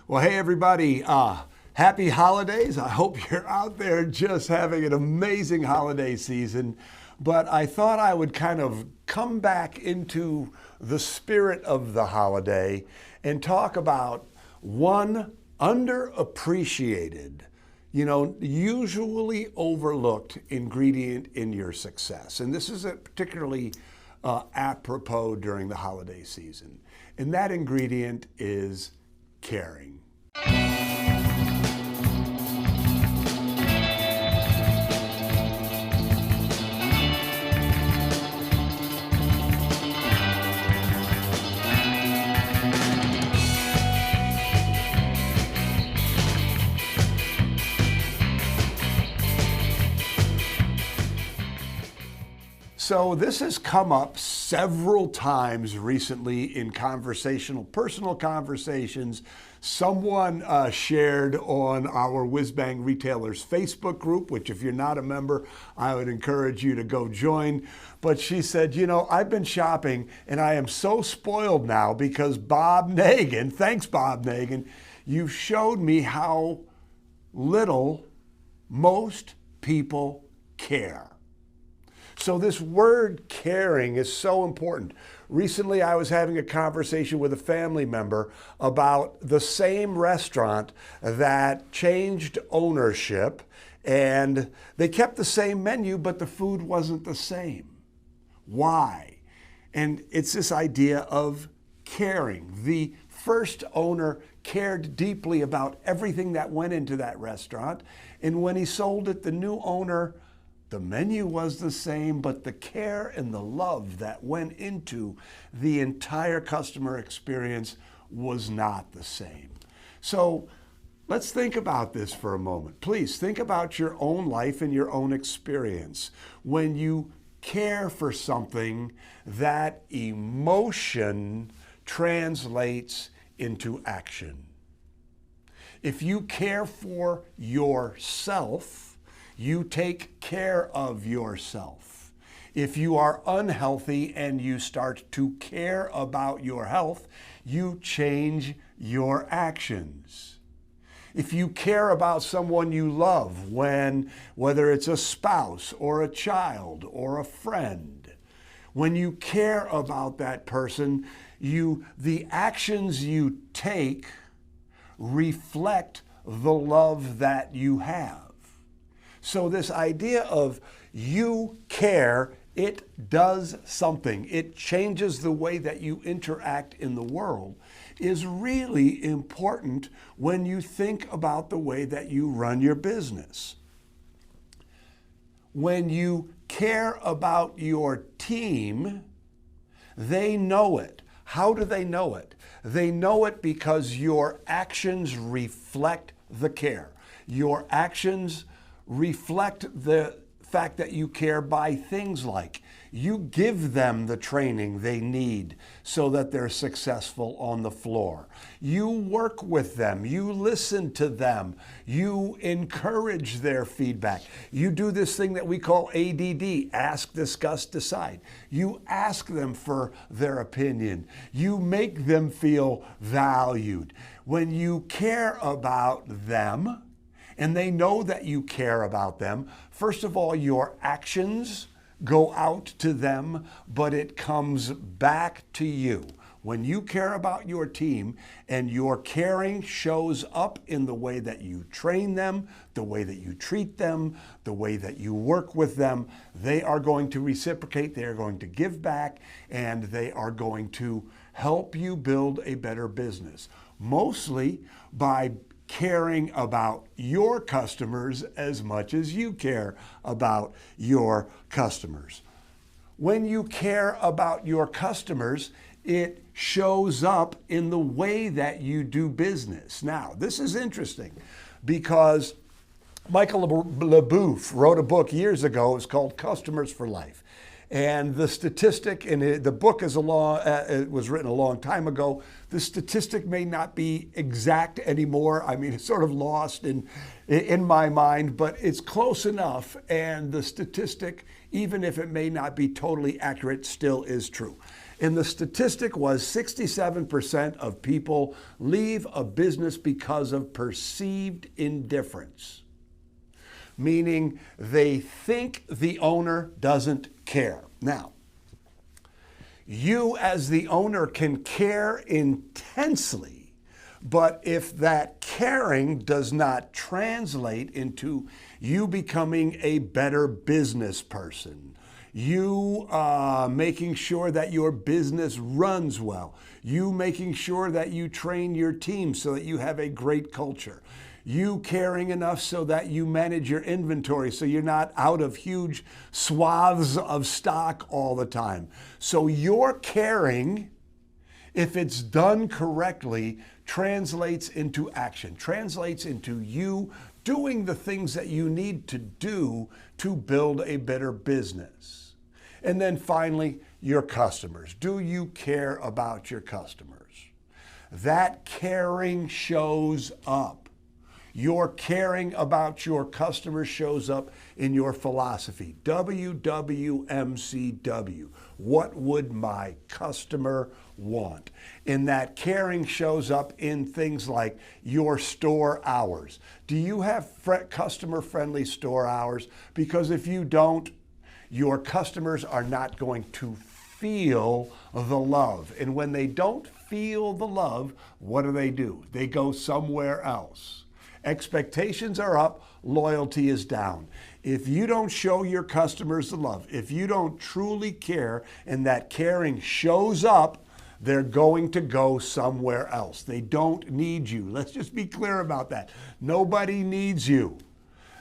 Well, hey, everybody. Happy holidays. I hope you're out there just having an amazing holiday season. But I thought I would kind of come back into the spirit of the holiday and talk about one underappreciated, usually overlooked ingredient in your success. And this is a particularly apropos during the holiday season. And that ingredient is caring. So this has come up several times recently in personal conversations. Someone shared on our Whiz Bang Retailers Facebook group, which if you're not a member, I would encourage you to go join. But she said, I've been shopping and I am so spoiled now because Bob Nagin, thanks Bob Nagin, you've showed me how little most people care. So this word caring is so important. Recently, I was having a conversation with a family member about the same restaurant that changed ownership, and they kept the same menu, but the food wasn't the same. Why? And it's this idea of caring. The first owner cared deeply about everything that went into that restaurant, and when he sold it, the new owner, the menu was the same, but the care and the love that went into the entire customer experience was not the same. So let's think about this for a moment. Please think about your own life and your own experience. When you care for something, that emotion translates into action. If you care for yourself, you take care of yourself. If you are unhealthy and you start to care about your health, you change your actions. If you care about someone you love, whether it's a spouse or a child or a friend, when you care about that person, the actions you take reflect the love that you have. So this idea of you care, it does something. It changes the way that you interact in the world, is really important when you think about the way that you run your business. When you care about your team, they know it. How do they know it? They know it because your actions reflect the care. Your actions reflect the fact that you care by things like you give them the training they need so that they're successful on the floor. You work with them. You listen to them. You encourage their feedback. You do this thing that we call ADD, ask, discuss, decide. You ask them for their opinion. You make them feel valued. When you care about them, and they know that you care about them, first of all, your actions go out to them, but it comes back to you. When you care about your team and your caring shows up in the way that you train them, the way that you treat them, the way that you work with them, they are going to reciprocate, they are going to give back, and they are going to help you build a better business, mostly by caring about your customers as much as you care about your customers. When you care about your customers, it shows up in the way that you do business. Now, this is interesting because Michael LeBouf wrote a book years ago. It's called Customers for Life. And the statistic, and the book is it was written a long time ago. The statistic may not be exact anymore. I mean, it's sort of lost in my mind, but it's close enough. And the statistic, even if it may not be totally accurate, still is true. And the statistic was 67% of people leave a business because of perceived indifference, meaning they think the owner doesn't care. Now, you as the owner can care intensely, but if that caring does not translate into you becoming a better business person, you making sure that your business runs well, you making sure that you train your team so that you have a great culture, you caring enough so that you manage your inventory so you're not out of huge swaths of stock all the time. So your caring, if it's done correctly, translates into action, translates into you doing the things that you need to do to build a better business. And then finally, your customers. Do you care about your customers? That caring shows up. Your caring about your customers shows up in your philosophy. WWMCW. What would my customer want? And that caring shows up in things like your store hours. Do you have customer-friendly store hours? Because if you don't, your customers are not going to feel the love. And when they don't feel the love, what do? They go somewhere else. Expectations are up, loyalty is down. If you don't show your customers the love, if you don't truly care and that caring shows up, they're going to go somewhere else. They don't need you. Let's just be clear about that. Nobody needs you.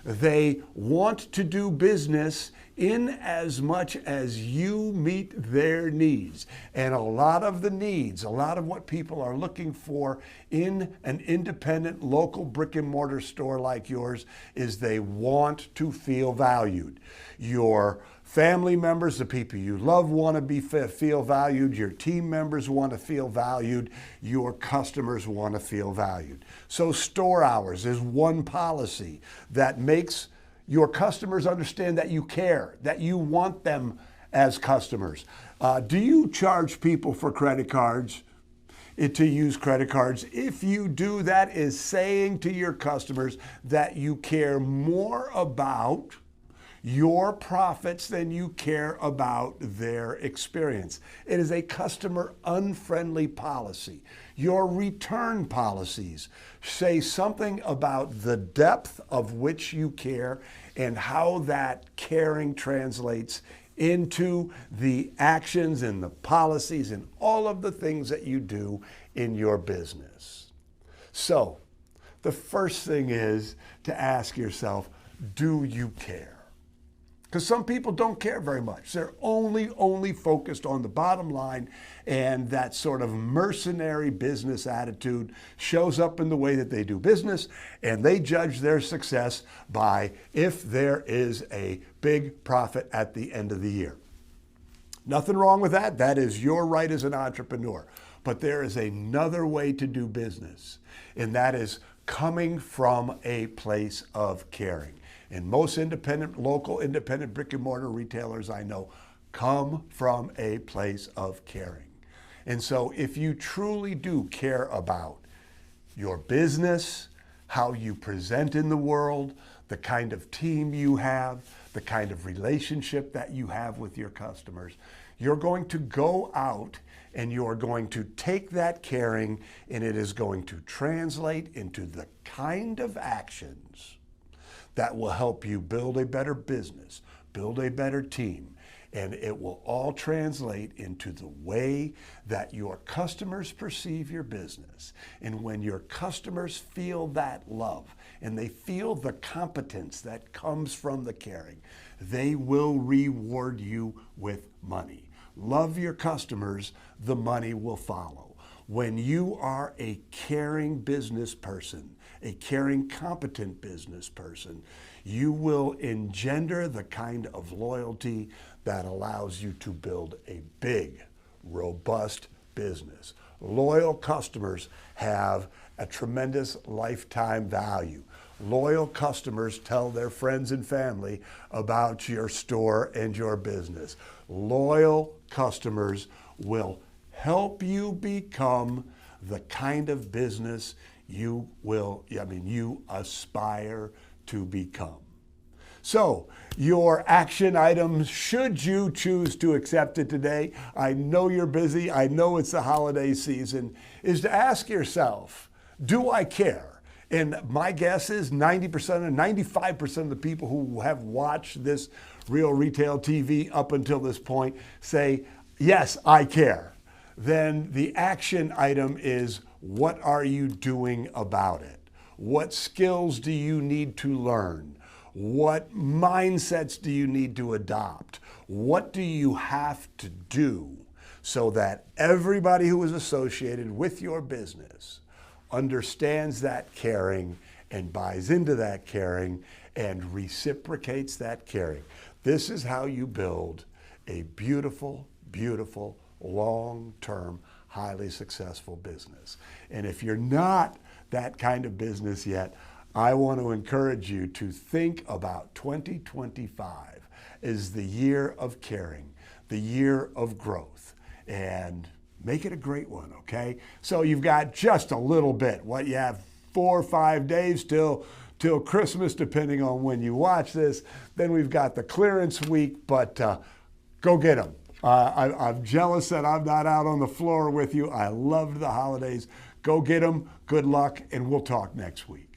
They want to do business in as much as you meet their needs. And a lot of the needs, a lot of what people are looking for in an independent local brick and mortar store like yours is they want to feel valued. Your family members, the people you love want to feel valued. Your team members want to feel valued. Your customers want to feel valued. So store hours is one policy that makes your customers understand that you care, that you want them as customers. Do you charge people for credit cards to use credit cards? If you do, that is saying to your customers that you care more about your profits than you care about their experience. It is a customer unfriendly policy. Your return policies say something about the depth of which you care and how that caring translates into the actions and the policies and all of the things that you do in your business. So, the first thing is to ask yourself, do you care? Because some people don't care very much. They're only focused on the bottom line, and that sort of mercenary business attitude shows up in the way that they do business, and they judge their success by if there is a big profit at the end of the year. Nothing wrong with that. That is your right as an entrepreneur. But there is another way to do business, and that is coming from a place of caring. And most local independent brick and mortar retailers I know come from a place of caring. And so if you truly do care about your business, how you present in the world, the kind of team you have, the kind of relationship that you have with your customers, you're going to go out and you're going to take that caring and it is going to translate into the kind of actions that will help you build a better business, build a better team, and it will all translate into the way that your customers perceive your business. And when your customers feel that love and they feel the competence that comes from the caring, they will reward you with money. Love your customers, the money will follow. When you are a caring business person, a caring, competent business person, you will engender the kind of loyalty that allows you to build a big, robust business. Loyal customers have a tremendous lifetime value. Loyal customers tell their friends and family about your store and your business. Loyal customers will help you become the kind of business you aspire to become. So, your action items, should you choose to accept it today, I know you're busy, I know it's the holiday season, is to ask yourself, do I care? And my guess is 90% or 95% of the people who have watched this Real Retail TV up until this point say, yes, I care. Then the action item is, what are you doing about it? What skills do you need to learn? What mindsets do you need to adopt? What do you have to do so that everybody who is associated with your business understands that caring and buys into that caring and reciprocates that caring? This is how you build a beautiful, beautiful, long-term, highly successful business. And if you're not that kind of business yet, I want to encourage you to think about 2025 as the year of caring, the year of growth, and make it a great one, okay? So you've got just a little bit. What, you have 4 or 5 days till Christmas, depending on when you watch this. Then we've got the clearance week, but go get them. I'm jealous that I'm not out on the floor with you. I loved the holidays. Go get them. Good luck, and we'll talk next week.